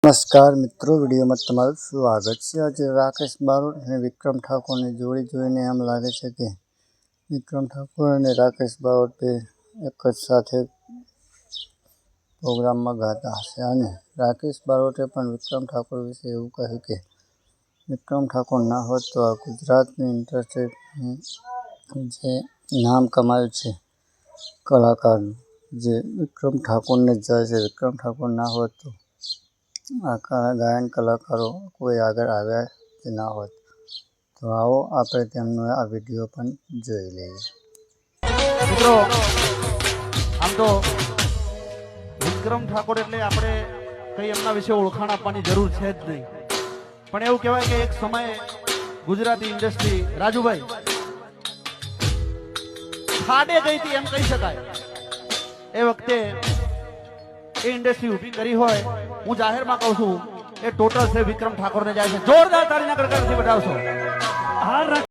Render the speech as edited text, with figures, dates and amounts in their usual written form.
નમસ્કાર મિત્રો, વિડીયોમાં તમારું સ્વાગત છે। આજે રાકેશ બારોટ અને વિક્રમ ઠાકોરની જોડી જોઈને એમ લાગે છે કે વિક્રમ ઠાકોર અને રાકેશ બારોટ બે એક જ સાથે પ્રોગ્રામમાં ગાતા હશે અને રાકેશ બારોટે પણ વિક્રમ ઠાકોર વિશે એવું કહ્યું કે વિક્રમ ઠાકોર ના હોત તો આ ગુજરાતની ઇન્ડસ્ટ્રીનું જે નામ કમાયું છે કલાકારનું, જે વિક્રમ ઠાકોરને જ જાય છે। વિક્રમ ઠાકોર ના હોત તો આ ગાયન કલાકારો કોઈ આગળ આવ્યા જ ના હોત। તો આવો આપણે તેમનો આ વિડીયો પણ જોઈ લઈએ। મિત્રો, આમ તો વિક્રમ ઠાકોર એટલે આપણે કઈ એમના વિશે ઓળખાણ આપવાની જરૂર છે જ નહીં, પણ એવું કહેવાય કે એક સમયે ગુજરાતી ઇન્ડસ્ટ્રી રાજુભાઈ ખાડે ગઈ હતી એમ કહી શકાય। એ વખતે એ ઇન્ડસ્ટ્રી ઊભી કરી હોય, હું જાહેરમાં કહું છું, એ ટોટલ છે વિક્રમ ઠાકોરને જાય છે। જોરદાર તાળીના ગણગણથી બતાવશો।